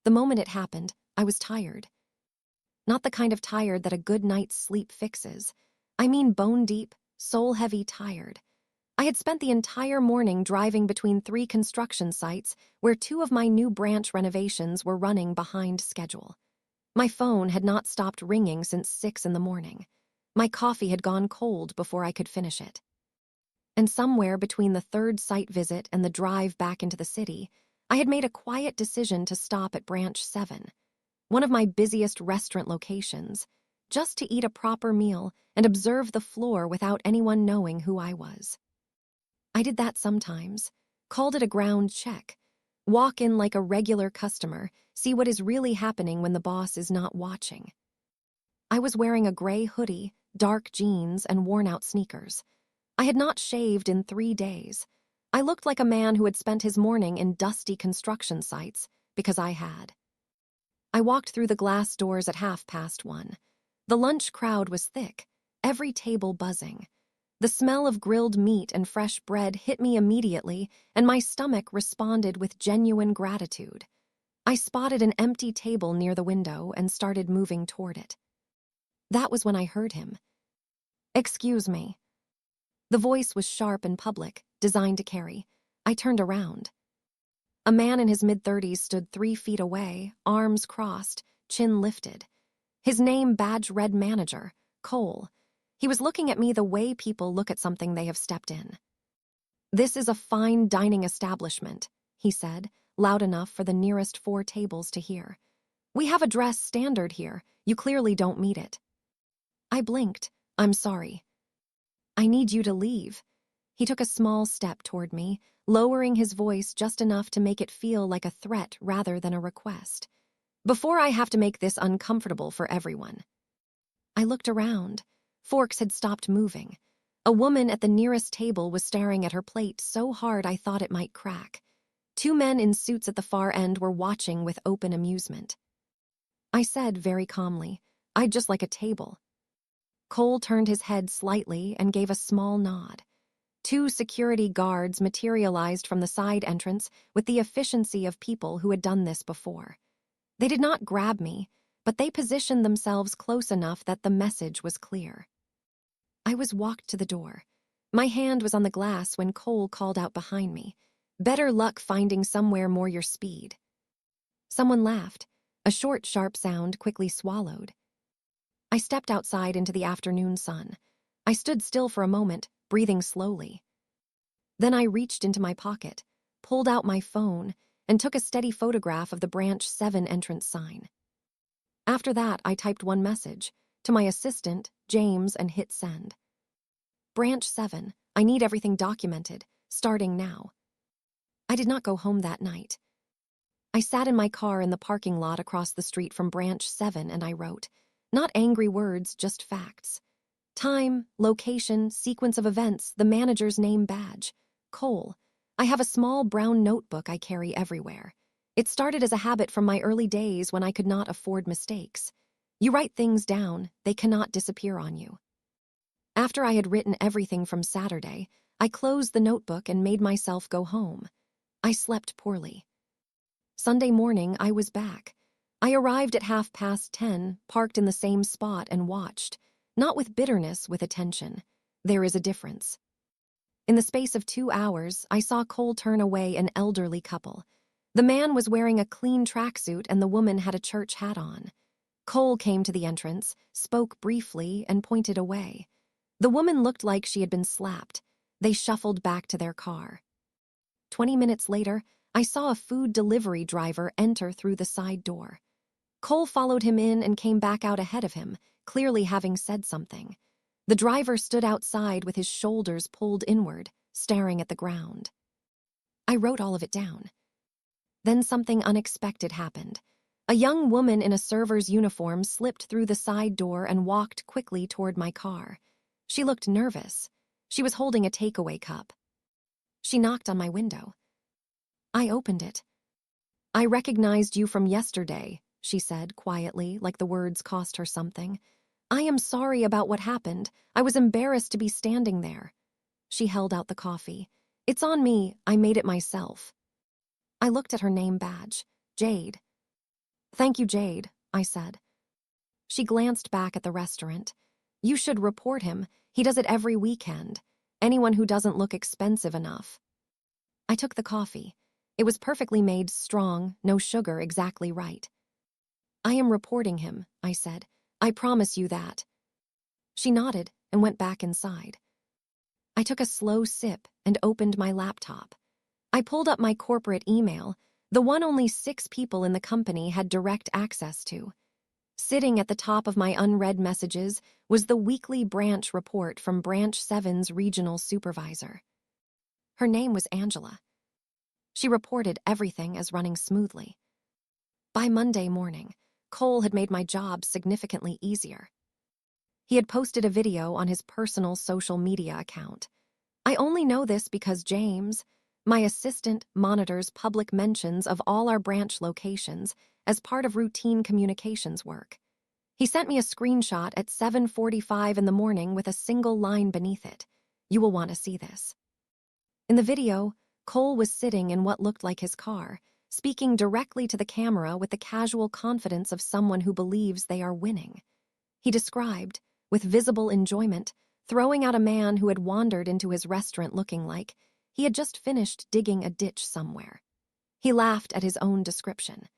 The moment it happened, I was tired. Not the kind of tired that a good night's sleep fixes. I mean bone-deep, soul-heavy tired. I had spent the entire morning driving between 3 construction sites where 2 of my new branch renovations were running behind schedule. My phone had not stopped ringing since 6 in the morning. My coffee had gone cold before I could finish it. And somewhere between the 3rd site visit and the drive back into the city, I had made a quiet decision to stop at Branch 7, one of my busiest restaurant locations, just to eat a proper meal and observe the floor without anyone knowing who I was. I did that sometimes, called it a ground check, walk in like a regular customer, see what is really happening when the boss is not watching. I was wearing a gray hoodie, dark jeans, and worn-out sneakers. I had not shaved in 3 days. I looked like a man who had spent his morning in dusty construction sites, because I had. I walked through the glass doors at 1:30. The lunch crowd was thick, every table buzzing. The smell of grilled meat and fresh bread hit me immediately, and my stomach responded with genuine gratitude. I spotted an empty table near the window and started moving toward it. That was when I heard him. "Excuse me." The voice was sharp and public, designed to carry. I turned around. A man in his mid-30s stood 3 feet away, arms crossed, chin lifted. His name badge read manager, Cole. He was looking at me the way people look at something they have stepped in. "This is a fine dining establishment," he said, loud enough for the nearest 4 tables to hear. "We have a dress standard here. You clearly don't meet it." I blinked. "I'm sorry." "I need you to leave." He took a small step toward me, lowering his voice just enough to make it feel like a threat rather than a request. "Before I have to make this uncomfortable for everyone." I looked around. Forks had stopped moving. A woman at the nearest table was staring at her plate so hard I thought it might crack. 2 men in suits at the far end were watching with open amusement. I said very calmly, "I'd just like a table." Cole turned his head slightly and gave a small nod. 2 security guards materialized from the side entrance with the efficiency of people who had done this before. They did not grab me, but they positioned themselves close enough that the message was clear. I was walked to the door. My hand was on the glass when Cole called out behind me, "Better luck finding somewhere more your speed." Someone laughed, a short, sharp sound quickly swallowed. I stepped outside into the afternoon sun. I stood still for a moment, breathing slowly. Then I reached into my pocket, pulled out my phone, and took a steady photograph of the Branch 7 entrance sign. After that, I typed one message, to my assistant, James, and hit send. "Branch 7, I need everything documented, starting now." I did not go home that night. I sat in my car in the parking lot across the street from Branch 7 and I wrote, not angry words, just facts. Time, location, sequence of events, the manager's name badge. Cole. I have a small brown notebook I carry everywhere. It started as a habit from my early days when I could not afford mistakes. You write things down, they cannot disappear on you. After I had written everything from Saturday, I closed the notebook and made myself go home. I slept poorly. Sunday morning, I was back. I arrived at 10:30, parked in the same spot and watched. Not with bitterness, with attention. There is a difference. In the space of 2 hours, I saw Cole turn away an elderly couple. The man was wearing a clean tracksuit and the woman had a church hat on. Cole came to the entrance, spoke briefly, and pointed away. The woman looked like she had been slapped. They shuffled back to their car. 20 minutes later, I saw a food delivery driver enter through the side door. Cole followed him in and came back out ahead of him, clearly having said something. The driver stood outside with his shoulders pulled inward, staring at the ground. I wrote all of it down. Then something unexpected happened. A young woman in a server's uniform slipped through the side door and walked quickly toward my car. She looked nervous. She was holding a takeaway cup. She knocked on my window. I opened it. "I recognized you from yesterday," she said quietly, like the words cost her something. "I am sorry about what happened. I was embarrassed to be standing there." She held out the coffee. "It's on me. I made it myself." I looked at her name badge. Jade. Thank you, Jade, I said. She glanced back at the restaurant. You should report him. He does it every weekend. Anyone who doesn't look expensive enough. I took the coffee. It was perfectly made, strong, no sugar, exactly right. I am reporting him, I said. I promise you that. She nodded and went back inside. I took a slow sip and opened my laptop. I pulled up my corporate email, the one only 6 people in the company had direct access to. Sitting at the top of my unread messages was the weekly branch report from Branch 7's regional supervisor. Her name was Angela. She reported everything as running smoothly. By Monday morning, Cole had made my job significantly easier. He had posted a video on his personal social media account. I only know this because James, my assistant, monitors public mentions of all our branch locations as part of routine communications work. He sent me a screenshot at 7:45 in the morning with a single line beneath it. You will want to see this. In the video, Cole was sitting in what looked like his car, speaking directly to the camera with the casual confidence of someone who believes they are winning. He described, with visible enjoyment, throwing out a man who had wandered into his restaurant looking like he had just finished digging a ditch somewhere. He laughed at his own description.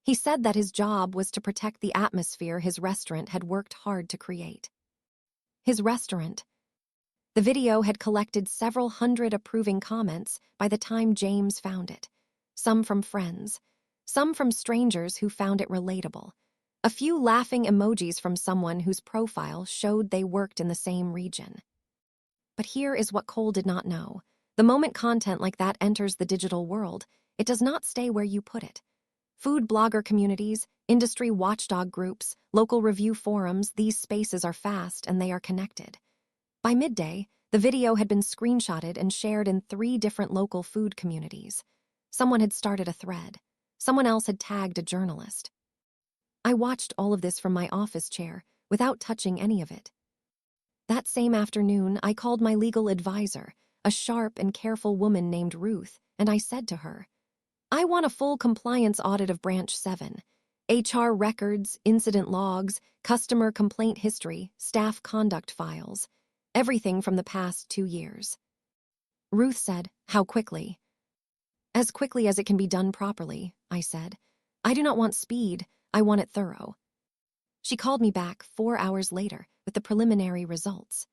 He said that his job was to protect the atmosphere his restaurant had worked hard to create. His restaurant. The video had collected several hundred approving comments by the time James found it. Some from friends, some from strangers who found it relatable. A few laughing emojis from someone whose profile showed they worked in the same region. But here is what Cole did not know. The moment content like that enters the digital world, it does not stay where you put it. Food blogger communities, industry watchdog groups, local review forums, these spaces are fast and they are connected. By midday, the video had been screenshotted and shared in 3 different local food communities. Someone had started a thread. Someone else had tagged a journalist. I watched all of this from my office chair, without touching any of it. That same afternoon, I called my legal advisor, a sharp and careful woman named Ruth, and I said to her, I want a full compliance audit of Branch 7. HR records, incident logs, customer complaint history, staff conduct files. Everything from the past 2 years. Ruth said, How quickly? As quickly as it can be done properly, I said. I do not want speed, I want it thorough. She called me back 4 hours later with the preliminary results.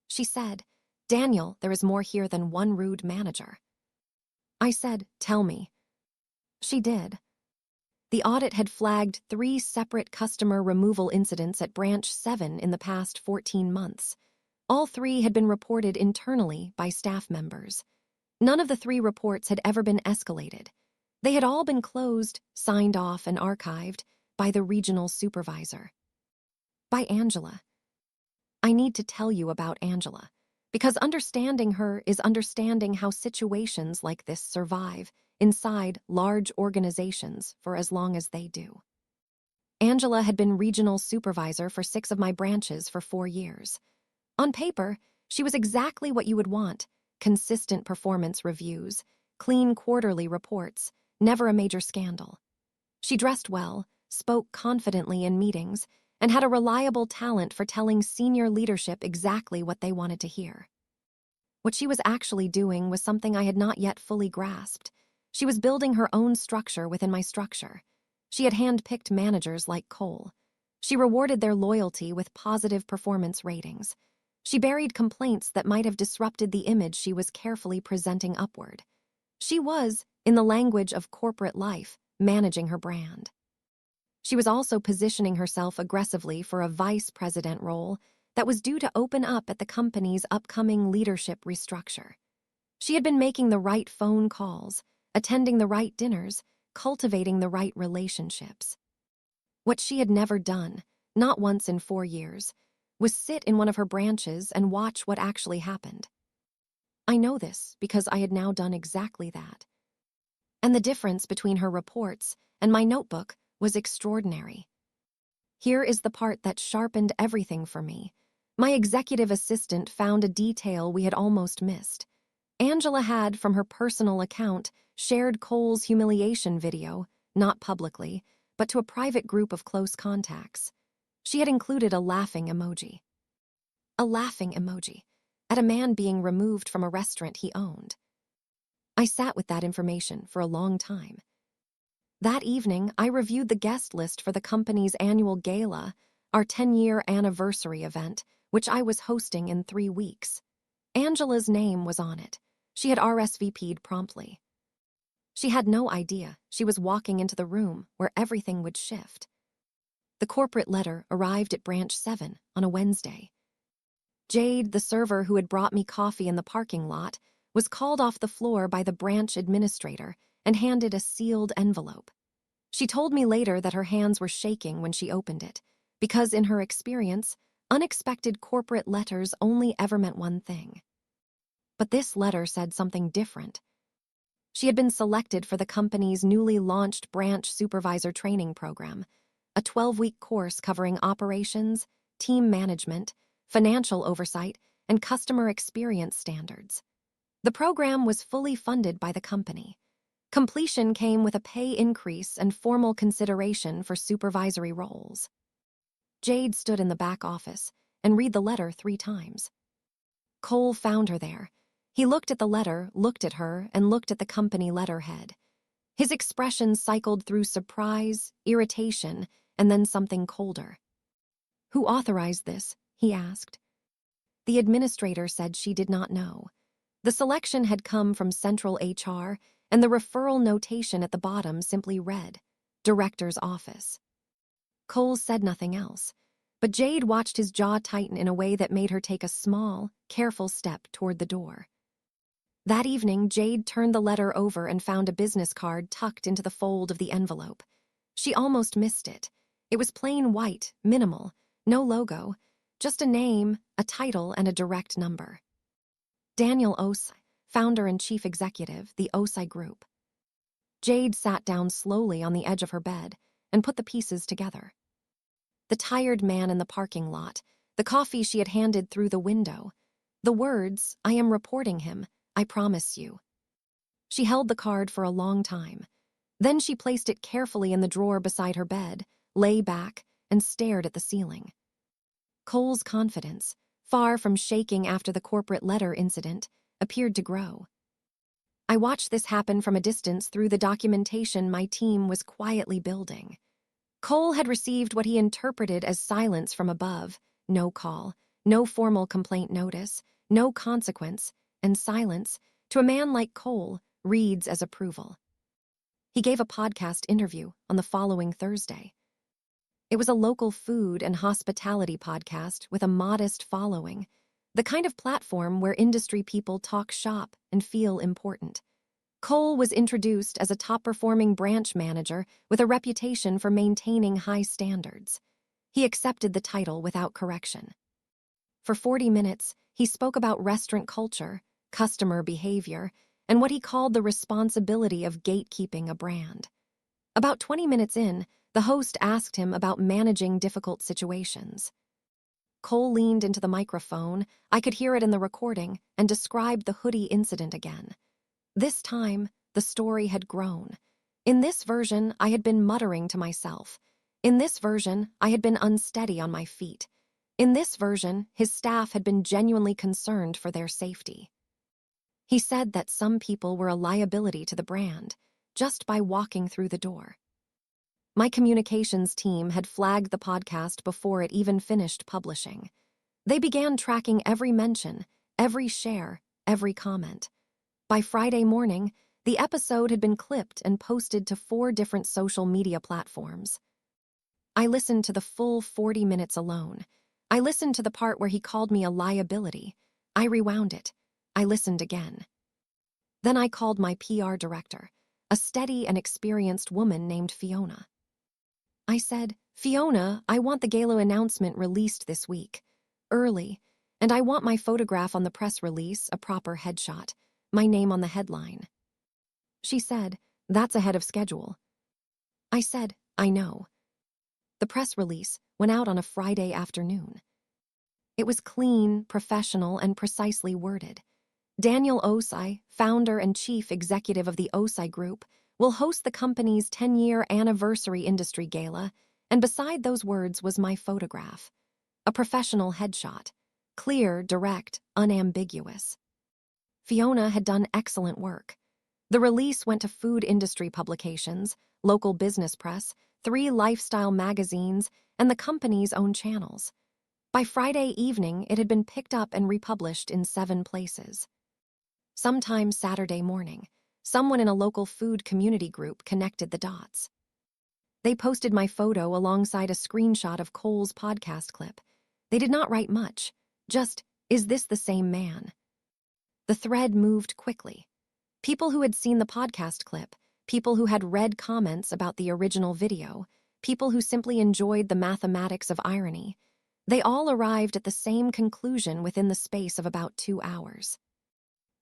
She said, Daniel, there is more here than one rude manager. I said, Tell me. She did. The audit had flagged 3 separate customer removal incidents at Branch 7 in the past 14 months. All 3 had been reported internally by staff members. None of the 3 reports had ever been escalated. They had all been closed, signed off, and archived by the regional supervisor. By Angela. I need to tell you about Angela, because understanding her is understanding how situations like this survive inside large organizations for as long as they do. Angela had been regional supervisor for 6 of my branches for 4 years. On paper, she was exactly what you would want: consistent performance reviews, clean quarterly reports, never a major scandal. She dressed well, spoke confidently in meetings, and had a reliable talent for telling senior leadership exactly what they wanted to hear. What she was actually doing was something I had not yet fully grasped. She was building her own structure within my structure. She had hand-picked managers like Cole. She rewarded their loyalty with positive performance ratings. She buried complaints that might have disrupted the image she was carefully presenting upward. She was, in the language of corporate life, managing her brand. She was also positioning herself aggressively for a vice president role that was due to open up at the company's upcoming leadership restructure. She had been making the right phone calls, attending the right dinners, cultivating the right relationships. What she had never done, not once in 4 years, was sit in one of her branches and watch what actually happened. I know this because I had now done exactly that. And the difference between her reports and my notebook was extraordinary. Here is the part that sharpened everything for me. My executive assistant found a detail we had almost missed. Angela had, from her personal account, shared Cole's humiliation video, not publicly, but to a private group of close contacts. She had included a laughing emoji. A laughing emoji, at a man being removed from a restaurant he owned. I sat with that information for a long time. That evening, I reviewed the guest list for the company's annual gala, our 10-year anniversary event, which I was hosting in 3 weeks. Angela's name was on it. She had RSVP'd promptly. She had no idea she was walking into the room where everything would shift. The corporate letter arrived at Branch 7 on a Wednesday. Jade, the server who had brought me coffee in the parking lot, was called off the floor by the branch administrator and handed a sealed envelope. She told me later that her hands were shaking when she opened it, because in her experience, unexpected corporate letters only ever meant one thing. But this letter said something different. She had been selected for the company's newly launched branch supervisor training program, a 12-week course covering operations, team management, financial oversight, and customer experience standards. The program was fully funded by the company. Completion came with a pay increase and formal consideration for supervisory roles. Jade stood in the back office and read the letter 3 times. Cole found her there. He looked at the letter, looked at her, and looked at the company letterhead. His expression cycled through surprise, irritation, and then something colder. "Who authorized this?" he asked. The administrator said she did not know. The selection had come from Central HR, and the referral notation at the bottom simply read, "Director's Office." Cole said nothing else, but Jade watched his jaw tighten in a way that made her take a small, careful step toward the door. That evening, Jade turned the letter over and found a business card tucked into the fold of the envelope. She almost missed it. It was plain white, minimal, no logo, just a name, a title, and a direct number. Daniel Osai, founder and chief executive, the Osai Group. Jade sat down slowly on the edge of her bed and put the pieces together. The tired man in the parking lot, the coffee she had handed through the window, the words, "I am reporting him, I promise you." She held the card for a long time. Then she placed it carefully in the drawer beside her bed, lay back, and stared at the ceiling. Cole's confidence, far from shaking after the corporate letter incident, appeared to grow. I watched this happen from a distance through the documentation my team was quietly building. Cole had received what he interpreted as silence from above, no call, no formal complaint notice, no consequence, and silence, to a man like Cole, reads as approval. He gave a podcast interview on the following Thursday. It was a local food and hospitality podcast with a modest following, the kind of platform where industry people talk shop and feel important. Cole was introduced as a top-performing branch manager with a reputation for maintaining high standards. He accepted the title without correction. For 40 minutes, he spoke about restaurant culture, customer behavior, and what he called the responsibility of gatekeeping a brand. About 20 minutes in, the host asked him about managing difficult situations. Cole leaned into the microphone, I could hear it in the recording, and described the hoodie incident again. This time, the story had grown. In this version, I had been muttering to myself. In this version, I had been unsteady on my feet. In this version, his staff had been genuinely concerned for their safety. He said that some people were a liability to the brand, just by walking through the door. My communications team had flagged the podcast before it even finished publishing. They began tracking every mention, every share, every comment. By Friday morning, the episode had been clipped and posted to 4 different social media platforms. I listened to the full 40 minutes alone. I listened to the part where he called me a liability. I rewound it. I listened again. Then I called my PR director, a steady and experienced woman named Fiona. I said, "Fiona, I want the gala announcement released this week, early, and I want my photograph on the press release, a proper headshot, my name on the headline." She said, "That's ahead of schedule." I said, "I know." The press release went out on a Friday afternoon. It was clean, professional, and precisely worded. Daniel Osai, founder and chief executive of the Osai Group, will host the company's 10-year anniversary industry gala, and beside those words was my photograph. A professional headshot. Clear, direct, unambiguous. Fiona had done excellent work. The release went to food industry publications, local business press, 3 lifestyle magazines, and the company's own channels. By Friday evening, it had been picked up and republished in 7 places. Sometime Saturday morning, someone in a local food community group connected the dots. They posted my photo alongside a screenshot of Cole's podcast clip. They did not write much, just, "Is this the same man?" The thread moved quickly. People who had seen the podcast clip, people who had read comments about the original video, people who simply enjoyed the mathematics of irony, they all arrived at the same conclusion within the space of about 2 hours.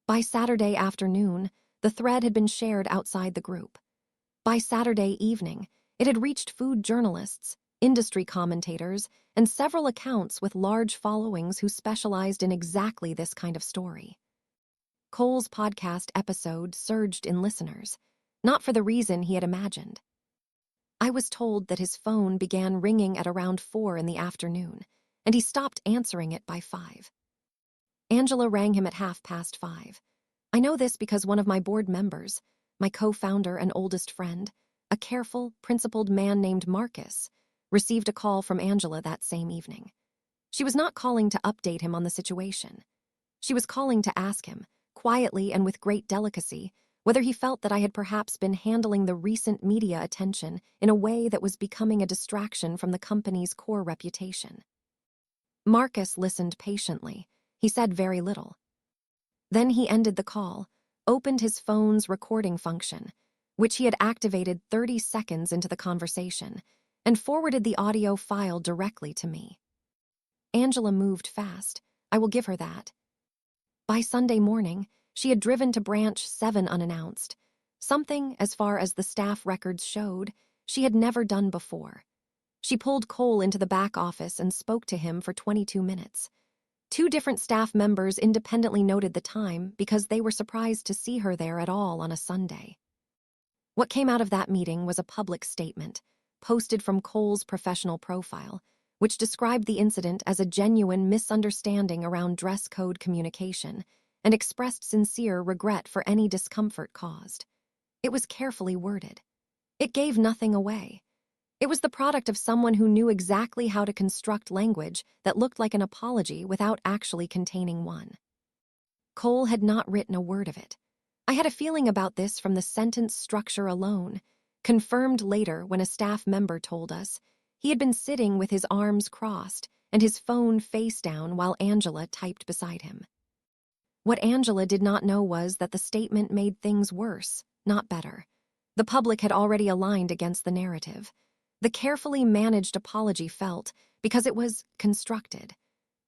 By Saturday afternoon, the thread had been shared outside the group. By Saturday evening, it had reached food journalists, industry commentators, and several accounts with large followings who specialized in exactly this kind of story. Cole's podcast episode surged in listeners, not for the reason he had imagined. I was told that his phone began ringing at around 4 in the afternoon, and he stopped answering it by 5. Angela rang him at 5:30. I know this because one of my board members, my co-founder and oldest friend, a careful, principled man named Marcus, received a call from Angela that same evening. She was not calling to update him on the situation. She was calling to ask him, quietly and with great delicacy, whether he felt that I had perhaps been handling the recent media attention in a way that was becoming a distraction from the company's core reputation. Marcus listened patiently. He said very little. Then he ended the call, opened his phone's recording function, which he had activated 30 seconds into the conversation, and forwarded the audio file directly to me. Angela moved fast. I will give her that. By Sunday morning, she had driven to Branch 7 unannounced, something, as far as the staff records showed, she had never done before. She pulled Cole into the back office and spoke to him for 22 minutes. 2 different staff members independently noted the time because they were surprised to see her there at all on a Sunday. What came out of that meeting was a public statement, posted from Cole's professional profile, which described the incident as a genuine misunderstanding around dress code communication and expressed sincere regret for any discomfort caused. It was carefully worded. It gave nothing away. It was the product of someone who knew exactly how to construct language that looked like an apology without actually containing one. Cole had not written a word of it. I had a feeling about this from the sentence structure alone, confirmed later when a staff member told us he had been sitting with his arms crossed and his phone face down while Angela typed beside him. What Angela did not know was that the statement made things worse, not better. The public had already aligned against the narrative. The carefully managed apology felt because it was constructed.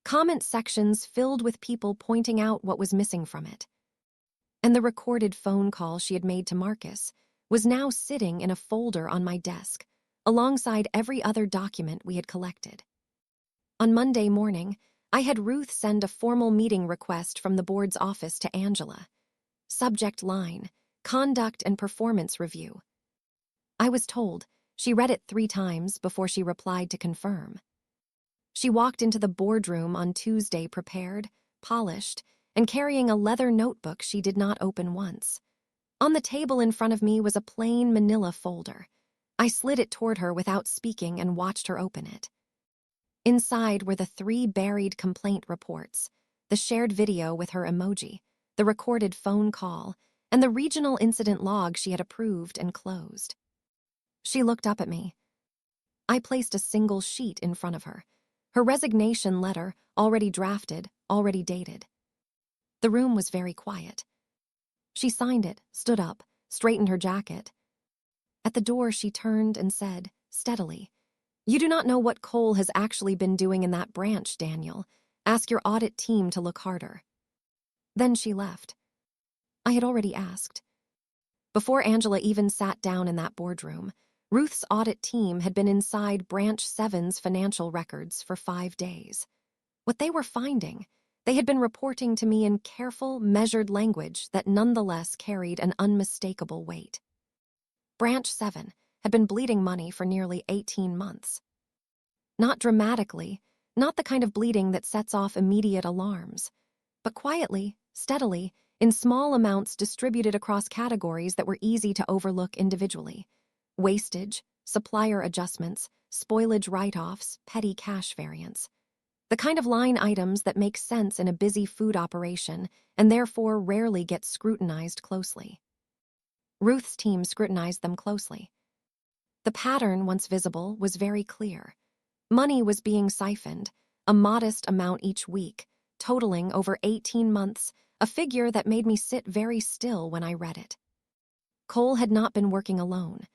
Comment sections filled with people pointing out what was missing from it. And the recorded phone call she had made to Marcus was now sitting in a folder on my desk, alongside every other document we had collected. On Monday morning, I had Ruth send a formal meeting request from the board's office to Angela. Subject line, conduct and performance review. I was told she read it 3 times before she replied to confirm. She walked into the boardroom on Tuesday prepared, polished, and carrying a leather notebook she did not open once. On the table in front of me was a plain manila folder. I slid it toward her without speaking and watched her open it. Inside were the 3 buried complaint reports, the shared video with her emoji, the recorded phone call, and the regional incident log she had approved and closed. She looked up at me. I placed a single sheet in front of her, her resignation letter, already drafted, already dated. The room was very quiet. She signed it, stood up, straightened her jacket. At the door she turned and said, steadily, "You do not know what Cole has actually been doing in that branch, Daniel. Ask your audit team to look harder." Then she left. I had already asked. Before Angela even sat down in that boardroom, Ruth's audit team had been inside Branch 7's financial records for 5 days. What they were finding, they had been reporting to me in careful, measured language that nonetheless carried an unmistakable weight. Branch 7 had been bleeding money for nearly 18 months. Not dramatically, not the kind of bleeding that sets off immediate alarms, but quietly, steadily, in small amounts distributed across categories that were easy to overlook individually. Wastage, supplier adjustments, spoilage write-offs, petty cash variance. The kind of line items that make sense in a busy food operation and therefore rarely get scrutinized closely. Ruth's team scrutinized them closely. The pattern, once visible, was very clear. Money was being siphoned, a modest amount each week, totaling over 18 months, a figure that made me sit very still when I read it. Cole had not been working alone.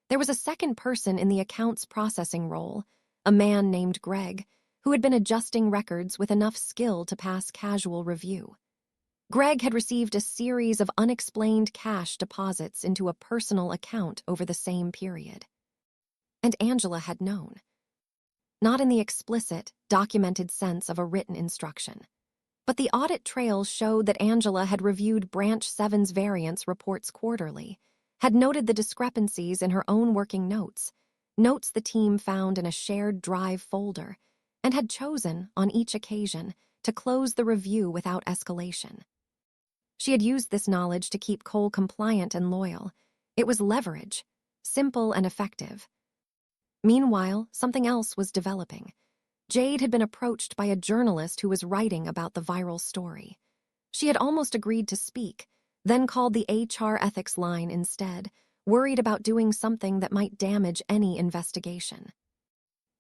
There was a second person in the accounts processing role, a man named Greg, who had been adjusting records with enough skill to pass casual review. Greg had received a series of unexplained cash deposits into a personal account over the same period. And Angela had known. Not in the explicit, documented sense of a written instruction. But the audit trail showed that Angela had reviewed Branch 7's variance reports quarterly, had noted the discrepancies in her own working notes, notes the team found in a shared drive folder, and had chosen, on each occasion, to close the review without escalation. She had used this knowledge to keep Cole compliant and loyal. It was leverage, simple and effective. Meanwhile, something else was developing. Jade had been approached by a journalist who was writing about the viral story. She had almost agreed to speak, then called the HR ethics line instead, worried about doing something that might damage any investigation.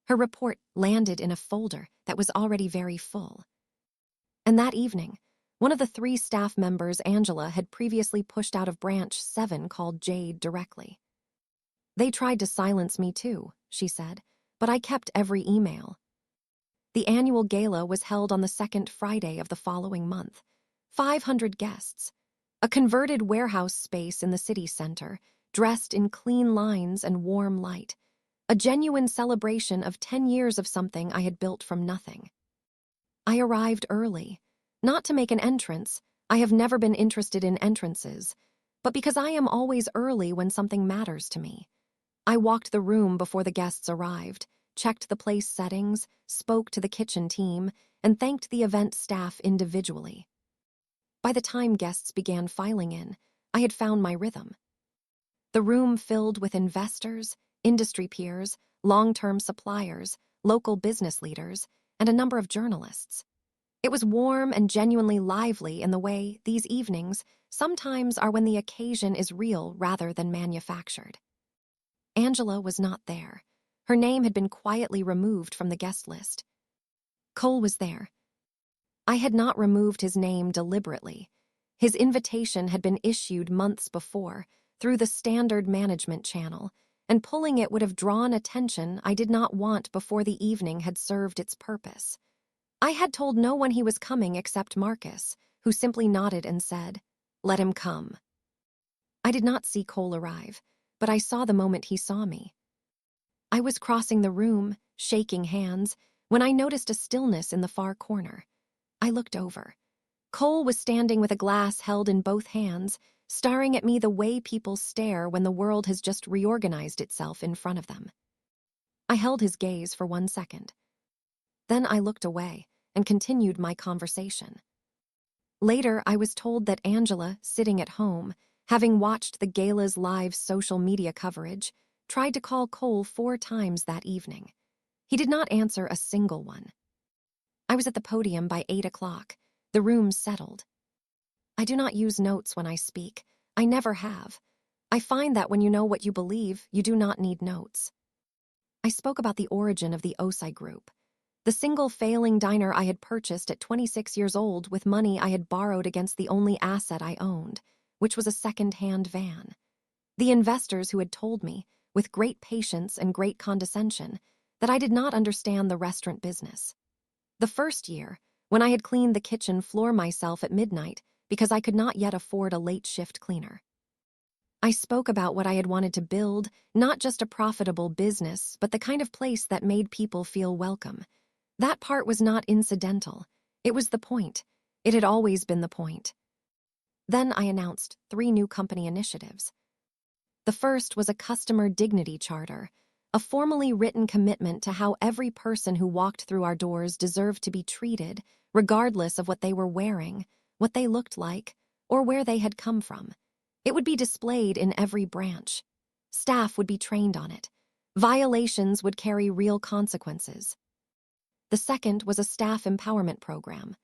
Her report landed in a folder that was already very full. And that evening, one of the 3 staff members Angela had previously pushed out of Branch 7 called Jade directly. "They tried to silence me too," she said, "but I kept every email." The annual gala was held on the second Friday of the following month. 500 guests. A converted warehouse space in the city center, dressed in clean lines and warm light. A genuine celebration of 10 years of something I had built from nothing. I arrived early. Not to make an entrance, I have never been interested in entrances, but because I am always early when something matters to me. I walked the room before the guests arrived, checked the place settings, spoke to the kitchen team, and thanked the event staff individually. By the time guests began filing in, I had found my rhythm. The room filled with investors, industry peers, long-term suppliers, local business leaders, and a number of journalists. It was warm and genuinely lively in the way these evenings sometimes are when the occasion is real rather than manufactured. Angela was not there. Her name had been quietly removed from the guest list. Cole was there. I had not removed his name deliberately. His invitation had been issued months before, through the standard management channel, and pulling it would have drawn attention I did not want before the evening had served its purpose. I had told no one he was coming except Marcus, who simply nodded and said, "Let him come." I did not see Cole arrive, but I saw the moment he saw me. I was crossing the room, shaking hands, when I noticed a stillness in the far corner. I looked over. Cole was standing with a glass held in both hands, staring at me the way people stare when the world has just reorganized itself in front of them. I held his gaze for 1 second. Then I looked away and continued my conversation. Later, I was told that Angela, sitting at home, having watched the gala's live social media coverage, tried to call Cole 4 times that evening. He did not answer a single one. I was at the podium by 8 o'clock. The room settled. I do not use notes when I speak. I never have. I find that when you know what you believe, you do not need notes. I spoke about the origin of the Osai Group, the single failing diner I had purchased at 26 years old with money I had borrowed against the only asset I owned, which was a second-hand van. The investors who had told me, with great patience and great condescension, that I did not understand the restaurant business. The first year, when I had cleaned the kitchen floor myself at midnight because I could not yet afford a late-shift cleaner. I spoke about what I had wanted to build, not just a profitable business, but the kind of place that made people feel welcome. That part was not incidental. It was the point. It had always been the point. Then I announced 3 new company initiatives. The first was a customer dignity charter, a formally written commitment to how every person who walked through our doors deserved to be treated, regardless of what they were wearing, what they looked like, or where they had come from. It would be displayed in every branch. Staff would be trained on it. Violations would carry real consequences. The second was a staff empowerment program,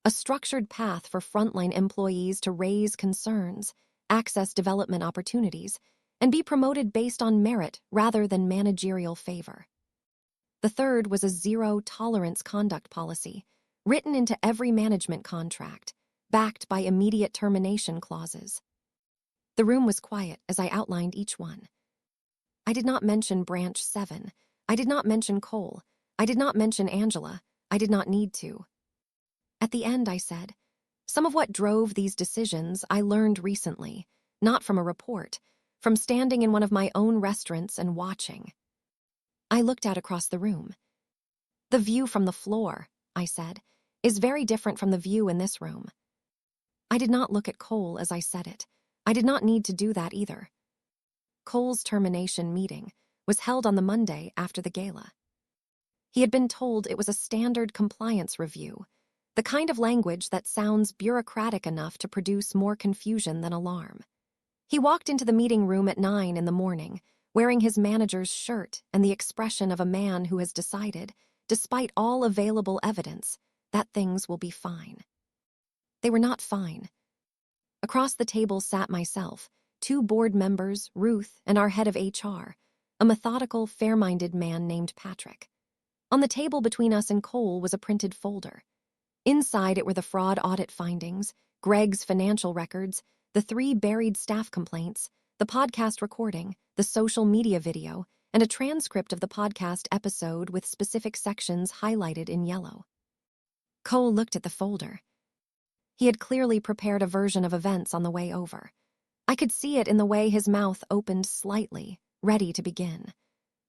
a structured path for frontline employees to raise concerns, access development opportunities, and be promoted based on merit rather than managerial favor. The third was a zero-tolerance conduct policy, written into every management contract, backed by immediate termination clauses. The room was quiet as I outlined each one. I did not mention Branch 7. I did not mention Cole. I did not mention Angela. I did not need to. At the end, I said, some of what drove these decisions I learned recently, not from a report, from standing in one of my own restaurants and watching. I looked out across the room. The view from the floor, I said, is very different from the view in this room. I did not look at Cole as I said it. I did not need to do that either. Cole's termination meeting was held on the Monday after the gala. He had been told it was a standard compliance review, the kind of language that sounds bureaucratic enough to produce more confusion than alarm. He walked into the meeting room at 9 in the morning, wearing his manager's shirt and the expression of a man who has decided, despite all available evidence, that things will be fine. They were not fine. Across the table sat myself, 2 board members, Ruth, and our head of HR, a methodical, fair-minded man named Patrick. On the table between us and Cole was a printed folder. Inside it were the fraud audit findings, Greg's financial records, the 3 buried staff complaints, the podcast recording, the social media video, and a transcript of the podcast episode with specific sections highlighted in yellow. Cole looked at the folder. He had clearly prepared a version of events on the way over. I could see it in the way his mouth opened slightly, ready to begin.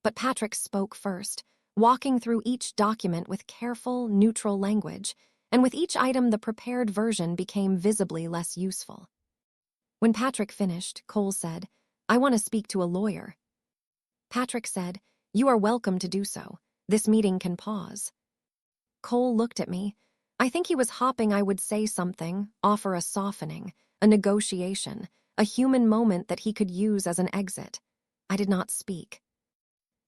But Patrick spoke first, walking through each document with careful, neutral language, and with each item the prepared version became visibly less useful. When Patrick finished, Cole said, "I want to speak to a lawyer." Patrick said, "You are welcome to do so. This meeting can pause." Cole looked at me. I think he was hoping I would say something, offer a softening, a negotiation, a human moment that he could use as an exit. I did not speak.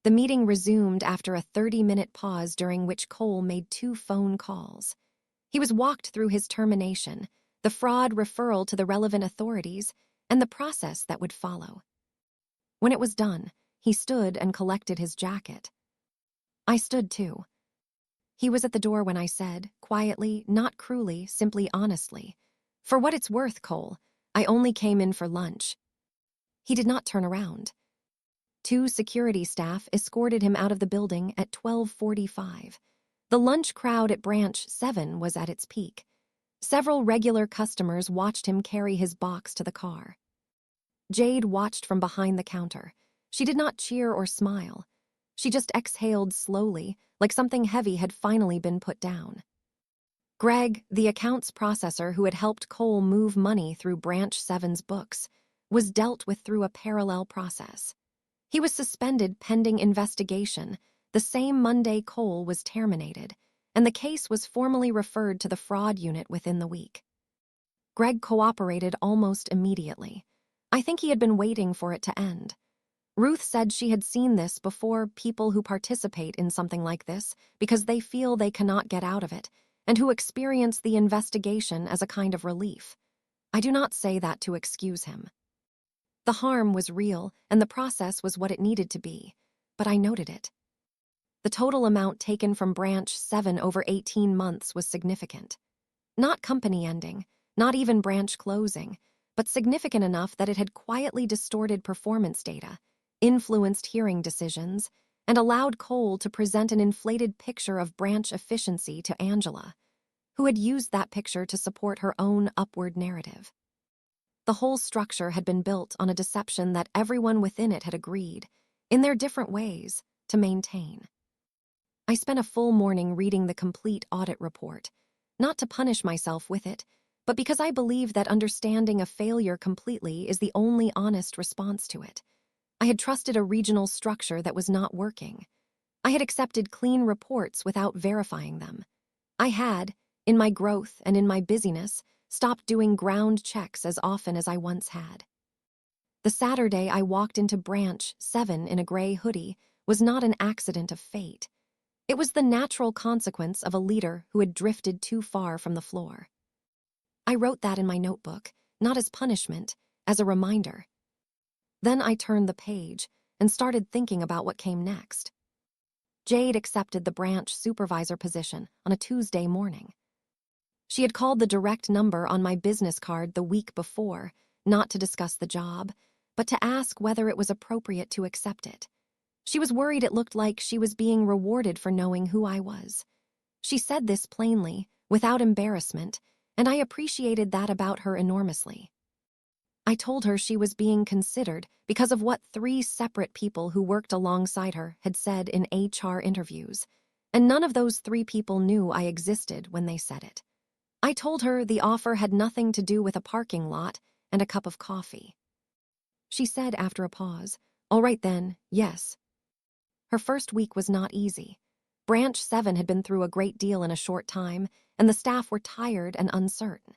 The meeting resumed after a 30-minute pause during which Cole made 2 phone calls. He was walked through his termination, the fraud referral to the relevant authorities, and the process that would follow. When it was done, he stood and collected his jacket. I stood too. He was at the door when I said, quietly, not cruelly, simply honestly, "For what it's worth, Cole, I only came in for lunch." He did not turn around. 2 security staff escorted him out of the building at 12:45. The lunch crowd at Branch 7 was at its peak. Several regular customers watched him carry his box to the car. Jade watched from behind the counter. She did not cheer or smile. She just exhaled slowly, like something heavy had finally been put down. Greg, the accounts processor who had helped Cole move money through Branch 7's books, was dealt with through a parallel process. He was suspended pending investigation the same Monday Cole was terminated, and the case was formally referred to the fraud unit within the week. Greg cooperated almost immediately. I think he had been waiting for it to end. Ruth said she had seen this before people who participate in something like this because they feel they cannot get out of it, and who experience the investigation as a kind of relief. I do not say that to excuse him. The harm was real, and the process was what it needed to be, but I noted it. The total amount taken from Branch 7 over 18 months was significant. Not company ending, not even branch closing, but significant enough that it had quietly distorted performance data, influenced hearing decisions, and allowed Cole to present an inflated picture of branch efficiency to Angela, who had used that picture to support her own upward narrative. The whole structure had been built on a deception that everyone within it had agreed, in their different ways, to maintain. I spent a full morning reading the complete audit report, not to punish myself with it, but because I believe that understanding a failure completely is the only honest response to it. I had trusted a regional structure that was not working. I had accepted clean reports without verifying them. I had, in my growth and in my busyness, stopped doing ground checks as often as I once had. The Saturday I walked into Branch 7 in a gray hoodie was not an accident of fate. It was the natural consequence of a leader who had drifted too far from the floor. I wrote that in my notebook, not as punishment, as a reminder. Then I turned the page and started thinking about what came next. Jade accepted the branch supervisor position on a Tuesday morning. She had called the direct number on my business card the week before, not to discuss the job, but to ask whether it was appropriate to accept it. She was worried it looked like she was being rewarded for knowing who I was. She said this plainly, without embarrassment, and I appreciated that about her enormously. I told her she was being considered because of what 3 separate people who worked alongside her had said in HR interviews, and none of those 3 people knew I existed when they said it. I told her the offer had nothing to do with a parking lot and a cup of coffee. She said after a pause, "All right then, yes." Her first week was not easy. Branch 7 had been through a great deal in a short time, and the staff were tired and uncertain.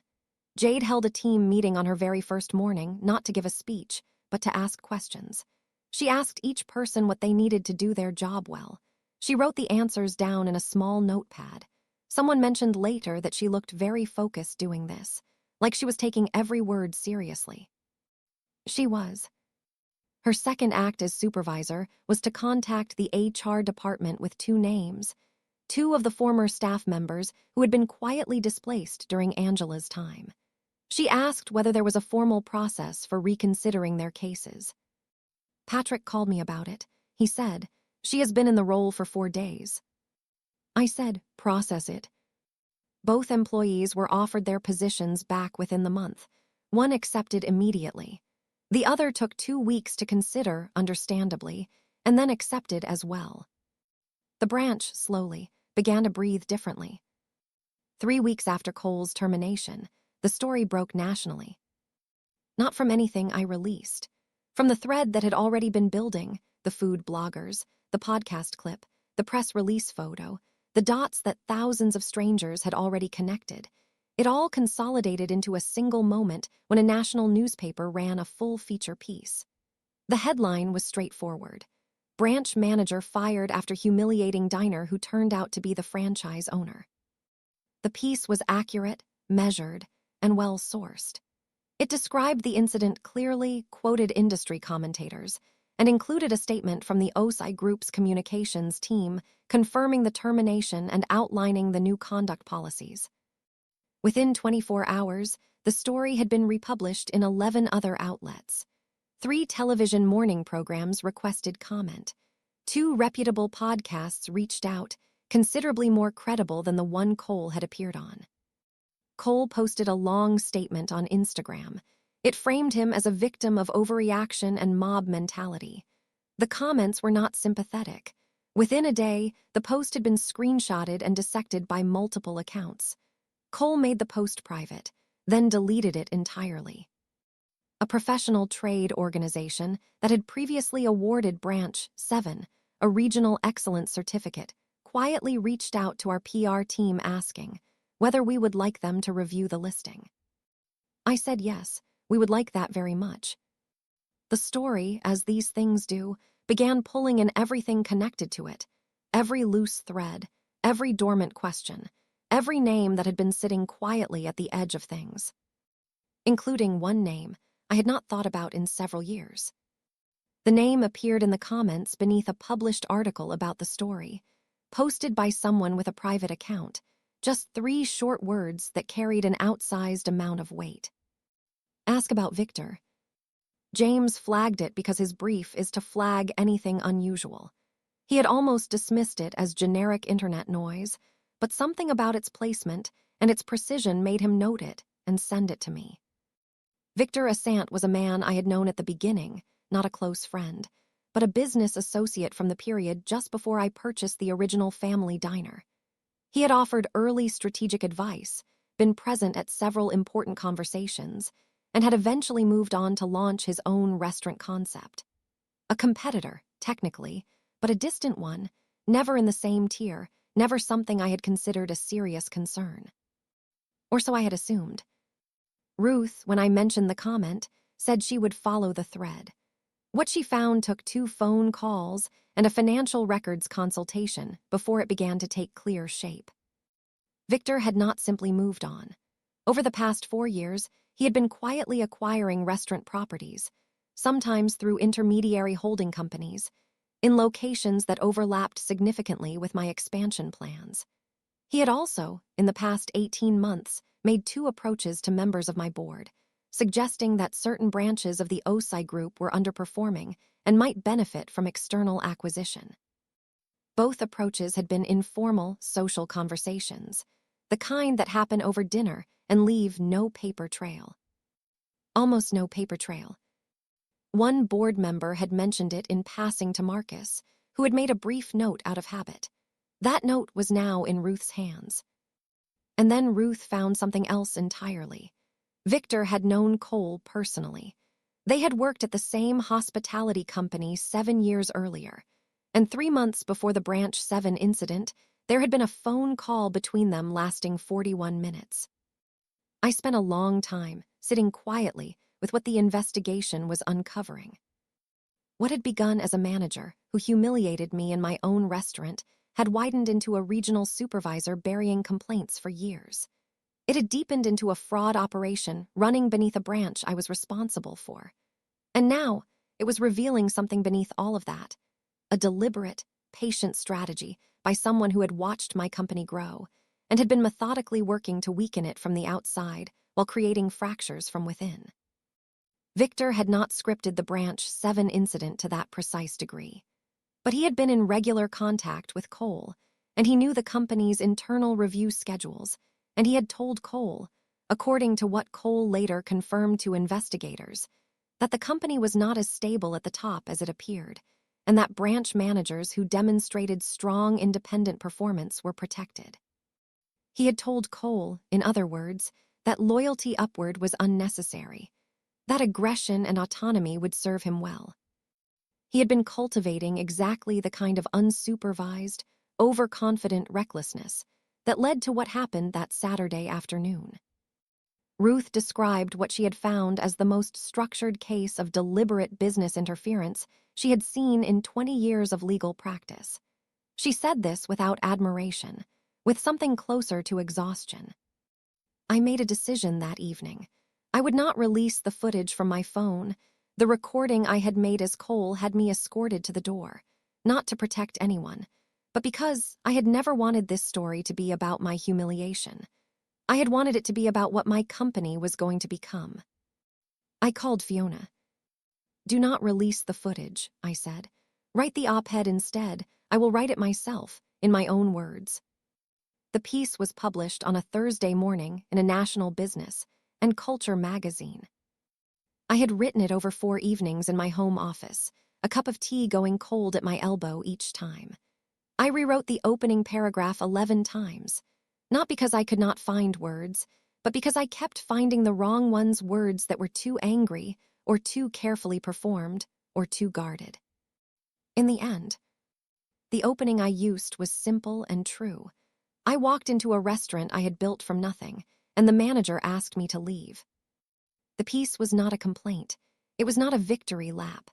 Jade held a team meeting on her very first morning, not to give a speech, but to ask questions. She asked each person what they needed to do their job well. She wrote the answers down in a small notepad. Someone mentioned later that she looked very focused doing this, like she was taking every word seriously. She was. Her second act as supervisor was to contact the HR department with 2 names, 2 of the former staff members who had been quietly displaced during Angela's time. She asked whether there was a formal process for reconsidering their cases. Patrick called me about it. He said, "She has been in the role for 4 days." I said, "Process it." Both employees were offered their positions back within the month. One accepted immediately. The other took 2 weeks to consider, understandably, and then accepted as well. The branch, slowly, began to breathe differently. 3 weeks after Cole's termination, the story broke nationally. Not from anything I released. From the thread that had already been building, the food bloggers, the podcast clip, the press release photo, the dots that thousands of strangers had already connected. It all consolidated into a single moment when a national newspaper ran a full-feature piece. The headline was straightforward. Branch manager fired after humiliating diner who turned out to be the franchise owner. The piece was accurate, measured, and well-sourced. It described the incident clearly, quoted industry commentators, and included a statement from the OSI Group's communications team confirming the termination and outlining the new conduct policies. Within 24 hours, the story had been republished in 11 other outlets. 3 television morning programs requested comment. 2 reputable podcasts reached out, considerably more credible than the one Cole had appeared on. Cole posted a long statement on Instagram. It framed him as a victim of overreaction and mob mentality. The comments were not sympathetic. Within a day, the post had been screenshotted and dissected by multiple accounts. Cole made the post private, then deleted it entirely. A professional trade organization that had previously awarded Branch 7 a regional excellence certificate quietly reached out to our PR team asking whether we would like them to review the listing. I said yes, we would like that very much. The story, as these things do, began pulling in everything connected to it, every loose thread, every dormant question, every name that had been sitting quietly at the edge of things. Including one name I had not thought about in several years. The name appeared in the comments beneath a published article about the story, posted by someone with a private account, just 3 short words that carried an outsized amount of weight. Ask about Victor. James flagged it because his brief is to flag anything unusual. He had almost dismissed it as generic internet noise, but something about its placement and its precision made him note it and send it to me. Victor Assant was a man I had known at the beginning, not a close friend, but a business associate from the period just before I purchased the original family diner. He had offered early strategic advice, been present at several important conversations, and had eventually moved on to launch his own restaurant concept. A competitor, technically, but a distant one, never in the same tier, never something I had considered a serious concern. Or so I had assumed. Ruth, when I mentioned the comment, said she would follow the thread. What she found took 2 phone calls and a financial records consultation before it began to take clear shape. Victor had not simply moved on. Over the past 4 years, he had been quietly acquiring restaurant properties, sometimes through intermediary holding companies, in locations that overlapped significantly with my expansion plans. He had also, in the past 18 months, made 2 approaches to members of my board, suggesting that certain branches of the OSI group were underperforming and might benefit from external acquisition. Both approaches had been informal, social conversations, the kind that happen over dinner and leave no paper trail. Almost no paper trail. One board member had mentioned it in passing to Marcus, who had made a brief note out of habit. That note was now in Ruth's hands. And then Ruth found something else entirely. Victor had known Cole personally. They had worked at the same hospitality company 7 years earlier, and 3 months before the Branch 7 incident, there had been a phone call between them lasting 41 minutes. I spent a long time sitting quietly with what the investigation was uncovering. What had begun as a manager who humiliated me in my own restaurant had widened into a regional supervisor burying complaints for years. It had deepened into a fraud operation running beneath a branch I was responsible for. And now, it was revealing something beneath all of that. A deliberate, patient strategy by someone who had watched my company grow and had been methodically working to weaken it from the outside while creating fractures from within. Victor had not scripted the Branch 7 incident to that precise degree. But he had been in regular contact with Cole, and he knew the company's internal review schedules, and he had told Cole, according to what Cole later confirmed to investigators, that the company was not as stable at the top as it appeared, and that branch managers who demonstrated strong independent performance were protected. He had told Cole, in other words, that loyalty upward was unnecessary, that aggression and autonomy would serve him well. He had been cultivating exactly the kind of unsupervised, overconfident recklessness that led to what happened that Saturday afternoon. Ruth described what she had found as the most structured case of deliberate business interference she had seen in 20 years of legal practice. She said this without admiration, with something closer to exhaustion. I made a decision that evening. I would not release the footage from my phone. The recording I had made as Cole had me escorted to the door, not to protect anyone, but because I had never wanted this story to be about my humiliation. I had wanted it to be about what my company was going to become. I called Fiona. "Do not release the footage," I said. "Write the op-ed instead. I will write it myself, in my own words." The piece was published on a Thursday morning in a national business and culture magazine. I had written it over 4 evenings in my home office, a cup of tea going cold at my elbow each time. I rewrote the opening paragraph 11 times, not because I could not find words, but because I kept finding the wrong ones, words that were too angry, or too carefully performed, or too guarded. In the end, the opening I used was simple and true. I walked into a restaurant I had built from nothing, and the manager asked me to leave. The piece was not a complaint. It was not a victory lap.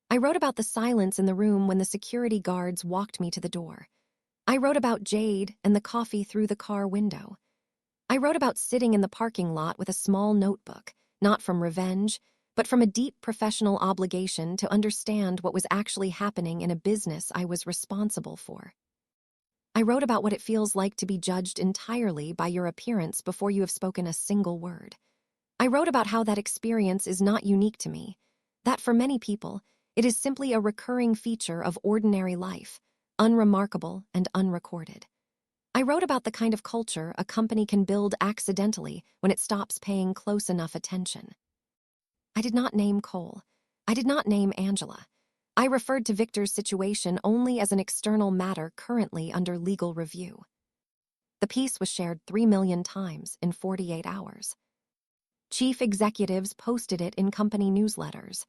I wrote about the silence in the room when the security guards walked me to the door. I wrote about Jade and the coffee through the car window. I wrote about sitting in the parking lot with a small notebook, not from revenge, but from a deep professional obligation to understand what was actually happening in a business I was responsible for. I wrote about what it feels like to be judged entirely by your appearance before you have spoken a single word. I wrote about how that experience is not unique to me, that for many people, it is simply a recurring feature of ordinary life, unremarkable and unrecorded. I wrote about the kind of culture a company can build accidentally when it stops paying close enough attention. I did not name Cole. I did not name Angela. I referred to Victor's situation only as an external matter currently under legal review. The piece was shared 3 million times in 48 hours. Chief executives posted it in company newsletters.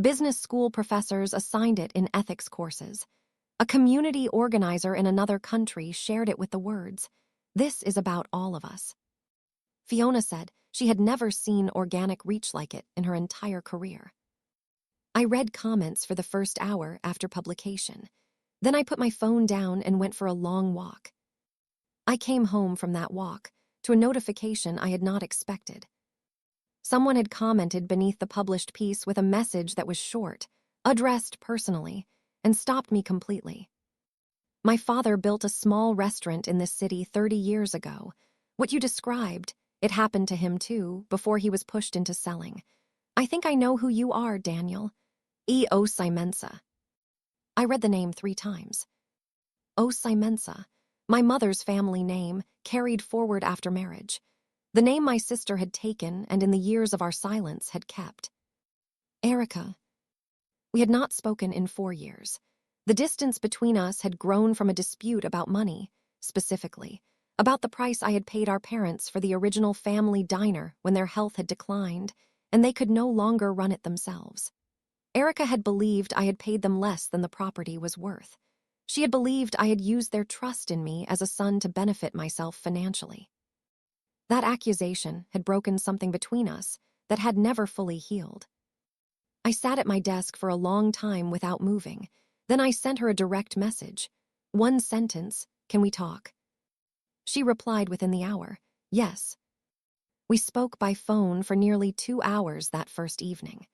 Business school professors assigned it in ethics courses. A community organizer in another country shared it with the words, "This is about all of us." Fiona said she had never seen organic reach like it in her entire career. I read comments for the first hour after publication. Then I put my phone down and went for a long walk. I came home from that walk to a notification I had not expected. Someone had commented beneath the published piece with a message that was short, addressed personally, and stopped me completely. My father built a small restaurant in this city 30 years ago. What you described, it happened to him too, before he was pushed into selling. I think I know who you are, Daniel. E. O. Simensa. I read the name 3 times. O. Simensa, my mother's family name, carried forward after marriage. The name my sister had taken and in the years of our silence had kept. Erica. We had not spoken in 4 years. The distance between us had grown from a dispute about money, specifically, about the price I had paid our parents for the original family diner when their health had declined and they could no longer run it themselves. Erica had believed I had paid them less than the property was worth. She had believed I had used their trust in me as a son to benefit myself financially. That accusation had broken something between us that had never fully healed. I sat at my desk for a long time without moving. Then I sent her a direct message. 1 sentence, "Can we talk?" She replied within the hour, "Yes." We spoke by phone for nearly 2 hours that first evening.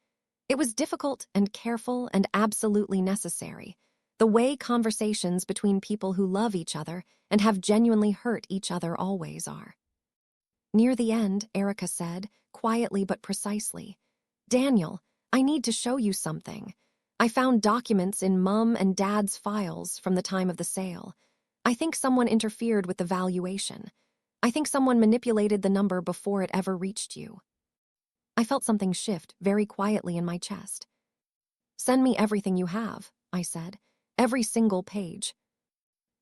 It was difficult and careful and absolutely necessary, the way conversations between people who love each other and have genuinely hurt each other always are. Near the end, Erica said, quietly but precisely, "Daniel, I need to show you something. I found documents in Mum and Dad's files from the time of the sale. I think someone interfered with the valuation. I think someone manipulated the number before it ever reached you." I felt something shift very quietly in my chest. "Send me everything you have," I said. "Every single page."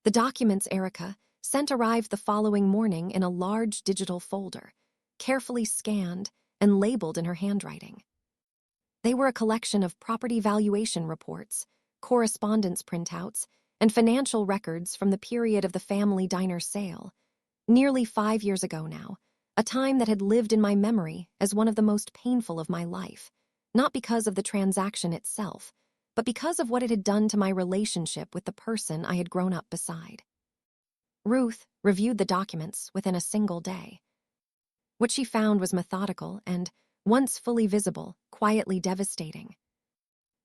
The documents Erica sent arrived the following morning in a large digital folder, carefully scanned and labeled in her handwriting. They were a collection of property valuation reports, correspondence printouts, and financial records from the period of the family diner sale, nearly 5 years ago now, a time that had lived in my memory as one of the most painful of my life, not because of the transaction itself, but because of what it had done to my relationship with the person I had grown up beside. Ruth reviewed the documents within a single day. What she found was methodical and, once fully visible, quietly devastating.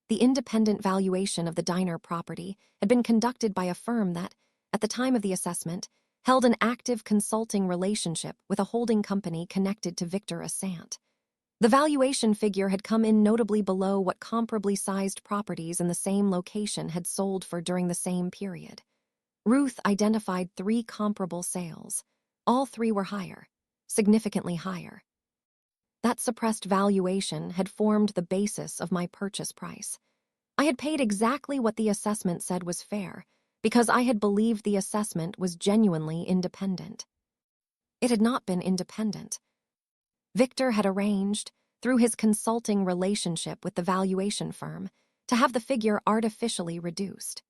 The independent valuation of the diner property had been conducted by a firm that, at the time of the assessment, held an active consulting relationship with a holding company connected to Victor Assant. The valuation figure had come in notably below what comparably sized properties in the same location had sold for during the same period. Ruth identified 3 comparable sales. All 3 were higher, significantly higher. That suppressed valuation had formed the basis of my purchase price. I had paid exactly what the assessment said was fair, because I had believed the assessment was genuinely independent. It had not been independent. Victor had arranged, through his consulting relationship with the valuation firm, to have the figure artificially reduced.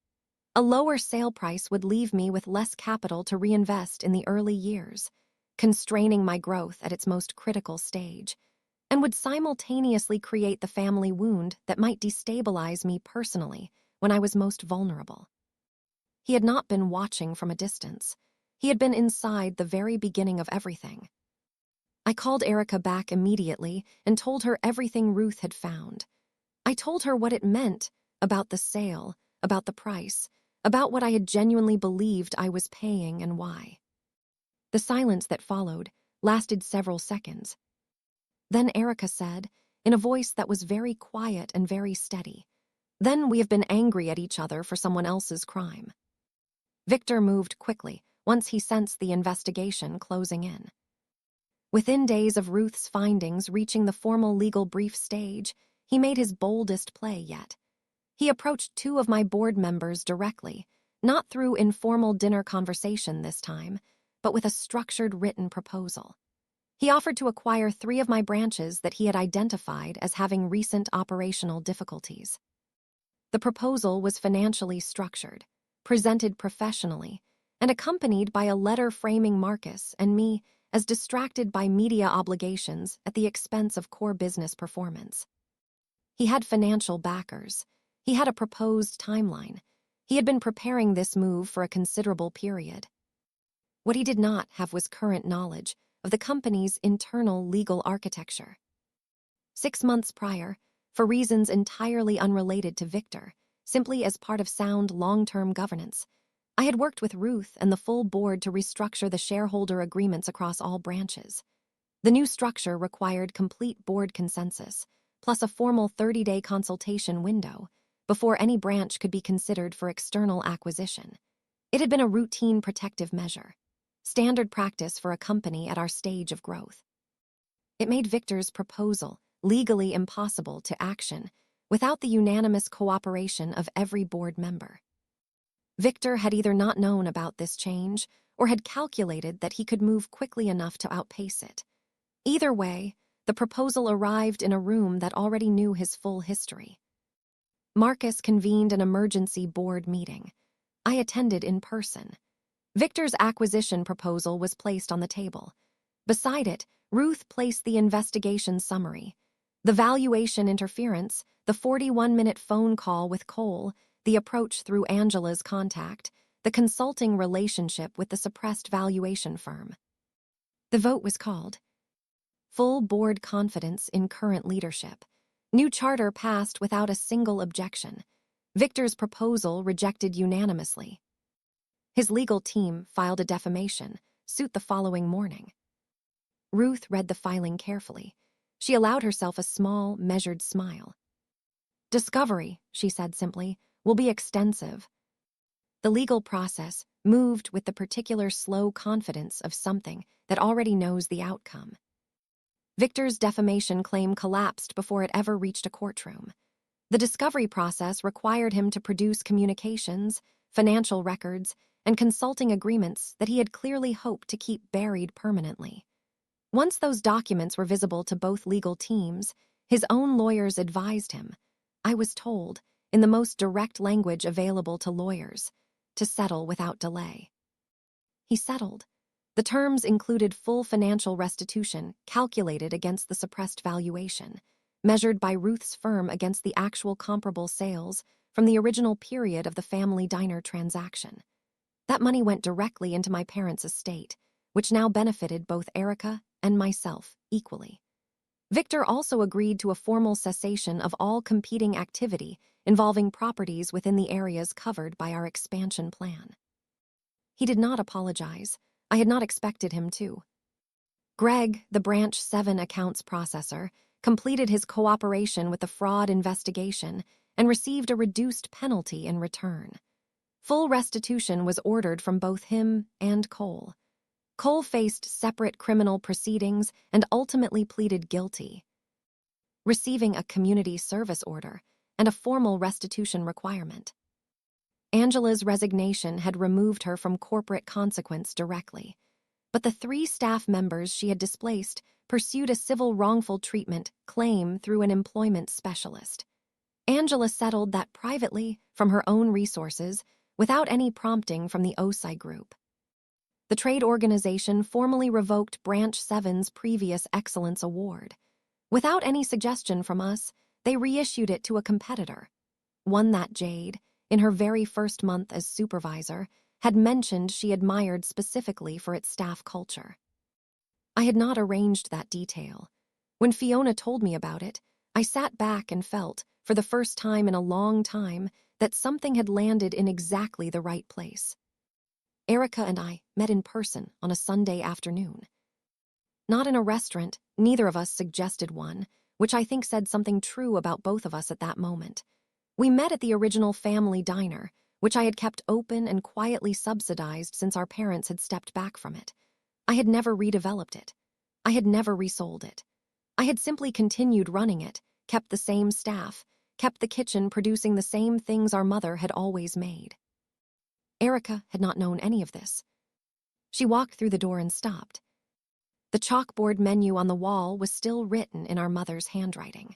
A lower sale price would leave me with less capital to reinvest in the early years, constraining my growth at its most critical stage, and would simultaneously create the family wound that might destabilize me personally when I was most vulnerable. He had not been watching from a distance. He had been inside the very beginning of everything. I called Erica back immediately and told her everything Ruth had found. I told her what it meant about the sale, about the price, about what I had genuinely believed I was paying and why. The silence that followed lasted several seconds. Then Erica said, in a voice that was very quiet and very steady, "Then we have been angry at each other for someone else's crime." Victor moved quickly once he sensed the investigation closing in. Within days of Ruth's findings reaching the formal legal brief stage, he made his boldest play yet. He approached 2 of my board members directly, not through informal dinner conversation this time, but with a structured written proposal. He offered to acquire 3 of my branches that he had identified as having recent operational difficulties. The proposal was financially structured, presented professionally, and accompanied by a letter framing Marcus and me as distracted by media obligations at the expense of core business performance. He had financial backers. He had a proposed timeline. He had been preparing this move for a considerable period. What he did not have was current knowledge of the company's internal legal architecture. 6 months prior, for reasons entirely unrelated to Victor, simply as part of sound long-term governance, I had worked with Ruth and the full board to restructure the shareholder agreements across all branches. The new structure required complete board consensus, plus a formal 30-day consultation window, before any branch could be considered for external acquisition. It had been a routine protective measure, standard practice for a company at our stage of growth. It made Victor's proposal legally impossible to action without the unanimous cooperation of every board member. Victor had either not known about this change or had calculated that he could move quickly enough to outpace it. Either way, the proposal arrived in a room that already knew his full history. Marcus convened an emergency board meeting. I attended in person. Victor's acquisition proposal was placed on the table. Beside it, Ruth placed the investigation summary, the valuation interference, the 41-minute phone call with Cole, the approach through Angela's contact, the consulting relationship with the suppressed valuation firm. The vote was called. Full board confidence in current leadership. New charter passed without a single objection. Victor's proposal rejected unanimously. His legal team filed a defamation suit the following morning. Ruth read the filing carefully. She allowed herself a small, measured smile. "Discovery," she said simply, "will be extensive." The legal process moved with the particular slow confidence of something that already knows the outcome. Victor's defamation claim collapsed before it ever reached a courtroom. The discovery process required him to produce communications, financial records, and consulting agreements that he had clearly hoped to keep buried permanently. Once those documents were visible to both legal teams, his own lawyers advised him, I was told, in the most direct language available to lawyers, to settle without delay. He settled. The terms included full financial restitution calculated against the suppressed valuation, measured by Ruth's firm against the actual comparable sales from the original period of the family diner transaction. That money went directly into my parents' estate, which now benefited both Erica and myself equally. Victor also agreed to a formal cessation of all competing activity involving properties within the areas covered by our expansion plan. He did not apologize. I had not expected him to. Greg, the Branch 7 accounts processor, completed his cooperation with the fraud investigation and received a reduced penalty in return. Full restitution was ordered from both him and Cole. Cole faced separate criminal proceedings and ultimately pleaded guilty, receiving a community service order and a formal restitution requirement. Angela's resignation had removed her from corporate consequence directly, but the 3 staff members she had displaced pursued a civil wrongful treatment claim through an employment specialist. Angela settled that privately from her own resources without any prompting from the OSI group. The trade organization formally revoked Branch 7's previous Excellence Award. Without any suggestion from us, they reissued it to a competitor, one that Jade, in her very first month as supervisor, had mentioned she admired specifically for its staff culture. I had not arranged that detail. When Fiona told me about it, I sat back and felt, for the first time in a long time, that something had landed in exactly the right place. Erica and I met in person on a Sunday afternoon. Not in a restaurant, neither of us suggested one, which I think said something true about both of us at that moment. We met at the original family diner, which I had kept open and quietly subsidized since our parents had stepped back from it. I had never redeveloped it. I had never resold it. I had simply continued running it, kept the same staff, kept the kitchen producing the same things our mother had always made. Erica had not known any of this. She walked through the door and stopped. The chalkboard menu on the wall was still written in our mother's handwriting.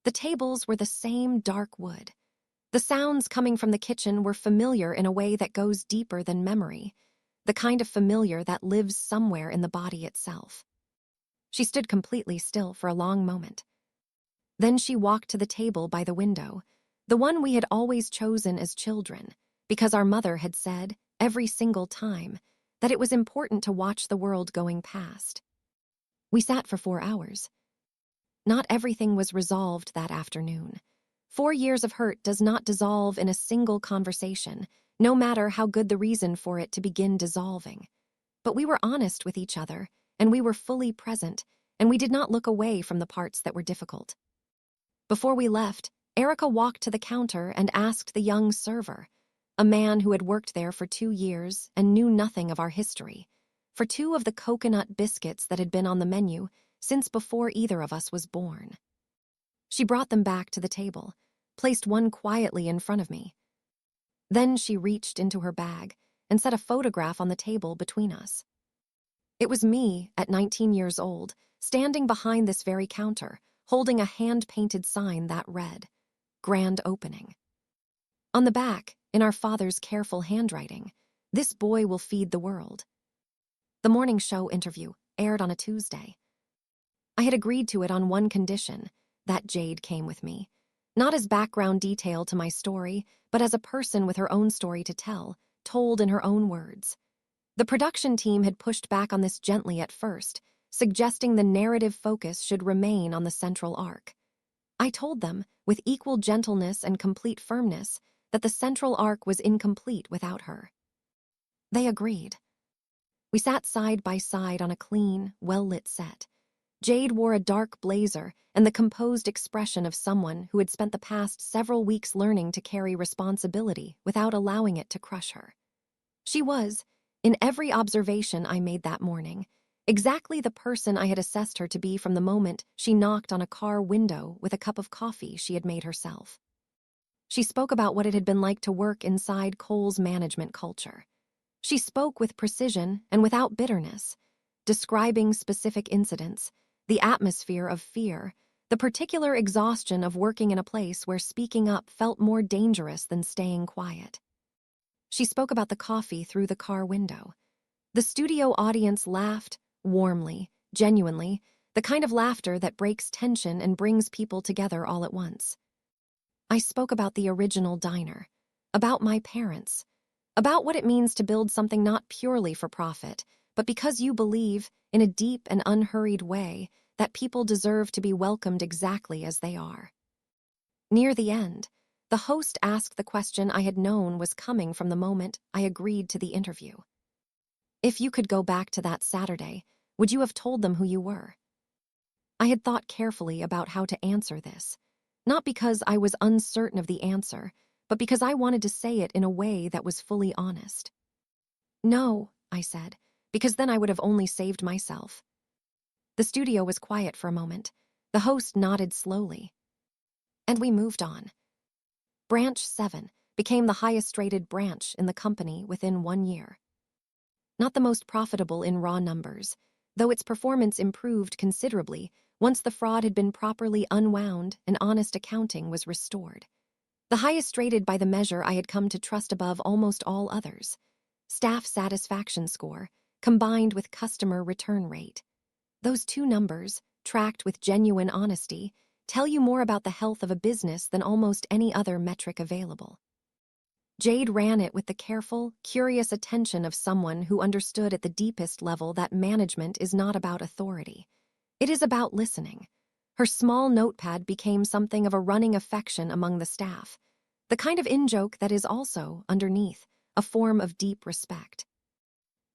The tables were the same dark wood. The sounds coming from the kitchen were familiar in a way that goes deeper than memory, the kind of familiar that lives somewhere in the body itself. She stood completely still for a long moment. Then she walked to the table by the window, the one we had always chosen as children, because our mother had said, every single time, that it was important to watch the world going past. We sat for 4 hours. Not everything was resolved that afternoon. 4 years of hurt does not dissolve in a single conversation, no matter how good the reason for it to begin dissolving. But we were honest with each other, and we were fully present, and we did not look away from the parts that were difficult. Before we left, Erica walked to the counter and asked the young server, a man who had worked there for 2 years and knew nothing of our history, for 2 of the coconut biscuits that had been on the menu since before either of us was born. She brought them back to the table, placed one quietly in front of me. Then she reached into her bag and set a photograph on the table between us. It was me, at 19 years old, standing behind this very counter, holding a hand-painted sign that read, Grand Opening. On the back, in our father's careful handwriting, this boy will feed the world. The morning show interview aired on a Tuesday. I had agreed to it on one condition, that Jade came with me, not as background detail to my story, but as a person with her own story to tell, told in her own words. The production team had pushed back on this gently at first, suggesting the narrative focus should remain on the central arc. I told them, with equal gentleness and complete firmness, that the central arc was incomplete without her. They agreed. We sat side by side on a clean, well-lit set. Jade wore a dark blazer and the composed expression of someone who had spent the past several weeks learning to carry responsibility without allowing it to crush her. She was, in every observation I made that morning, exactly the person I had assessed her to be from the moment she knocked on a car window with a cup of coffee she had made herself. She spoke about what it had been like to work inside Cole's management culture. She spoke with precision and without bitterness, describing specific incidents, the atmosphere of fear, the particular exhaustion of working in a place where speaking up felt more dangerous than staying quiet. She spoke about the coffee through the car window. The studio audience laughed, warmly, genuinely, the kind of laughter that breaks tension and brings people together all at once. I spoke about the original diner, about my parents, about what it means to build something not purely for profit, but because you believe, in a deep and unhurried way, that people deserve to be welcomed exactly as they are. Near the end, the host asked the question I had known was coming from the moment I agreed to the interview. If you could go back to that Saturday, would you have told them who you were? I had thought carefully about how to answer this, not because I was uncertain of the answer, but because I wanted to say it in a way that was fully honest. No, I said, because then I would have only saved myself. The studio was quiet for a moment. The host nodded slowly. And we moved on. Branch 7 became the highest-rated branch in the company within 1 year. Not the most profitable in raw numbers, though its performance improved considerably once the fraud had been properly unwound and honest accounting was restored. The highest rated by the measure I had come to trust above almost all others, staff satisfaction score, combined with customer return rate. Those 2 numbers, tracked with genuine honesty, tell you more about the health of a business than almost any other metric available. Jade ran it with the careful, curious attention of someone who understood at the deepest level that management is not about authority. It is about listening. Her small notepad became something of a running affection among the staff, the kind of in-joke that is also, underneath, a form of deep respect.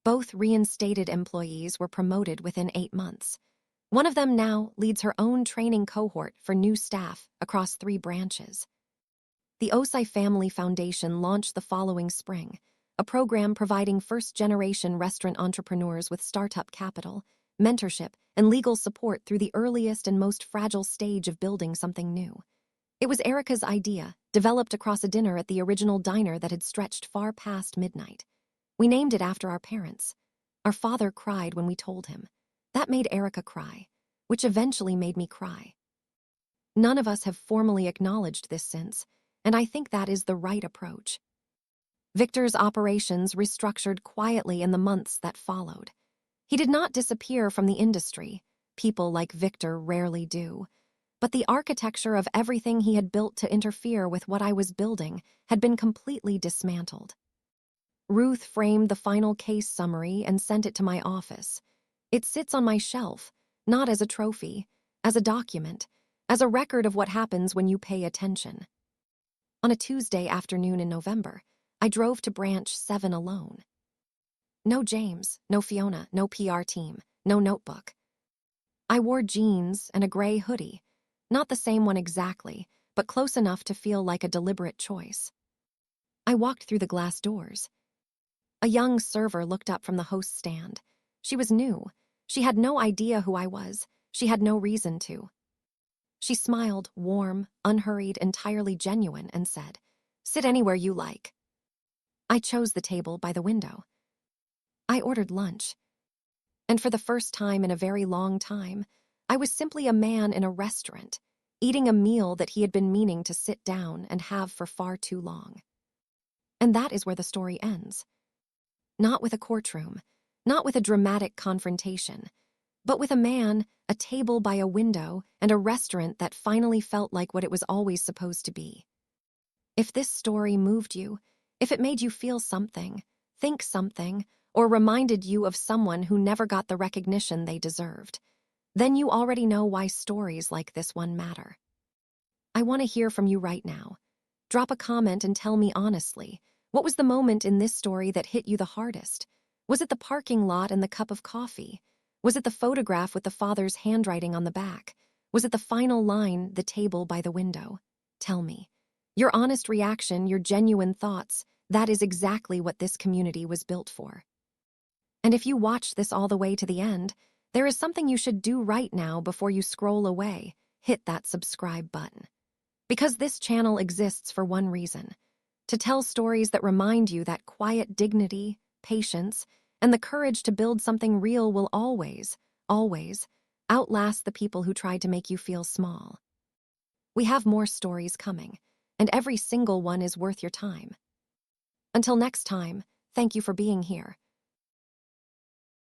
Both reinstated employees were promoted within 8 months. One of them now leads her own training cohort for new staff across 3 branches. The Osai Family Foundation launched the following spring, a program providing first-generation restaurant entrepreneurs with startup capital, mentorship, and legal support through the earliest and most fragile stage of building something new. It was Erica's idea, developed across a dinner at the original diner that had stretched far past midnight. We named it after our parents. Our father cried when we told him. That made Erica cry, which eventually made me cry. None of us have formally acknowledged this since, and I think that is the right approach. Victor's operations restructured quietly in the months that followed. He did not disappear from the industry. People like Victor rarely do. But the architecture of everything he had built to interfere with what I was building had been completely dismantled. Ruth framed the final case summary and sent it to my office. It sits on my shelf, not as a trophy, as a document, as a record of what happens when you pay attention. On a Tuesday afternoon in November, I drove to Branch 7 alone. No James, no Fiona, no PR team, no notebook. I wore jeans and a gray hoodie, not the same one exactly, but close enough to feel like a deliberate choice. I walked through the glass doors. A young server looked up from the host stand. She was new. She had no idea who I was. She had no reason to. She smiled, warm, unhurried, entirely genuine, and said, "Sit anywhere you like." I chose the table by the window. I ordered lunch. And for the first time in a very long time, I was simply a man in a restaurant, eating a meal that he had been meaning to sit down and have for far too long. And that is where the story ends. Not with a courtroom, not with a dramatic confrontation, but with a man, a table by a window, and a restaurant that finally felt like what it was always supposed to be. If this story moved you, if it made you feel something, think something, or reminded you of someone who never got the recognition they deserved, then you already know why stories like this one matter. I want to hear from you right now. Drop a comment and tell me honestly, what was the moment in this story that hit you the hardest? Was it the parking lot and the cup of coffee? Was it the photograph with the father's handwriting on the back? Was it the final line, the table by the window? Tell me. Your honest reaction, your genuine thoughts, that is exactly what this community was built for. And if you watched this all the way to the end, there is something you should do right now before you scroll away. Hit that subscribe button. Because this channel exists for one reason: to tell stories that remind you that quiet dignity, patience, and the courage to build something real will always, always outlast the people who tried to make you feel small. We have more stories coming, and every single one is worth your time. Until next time, thank you for being here.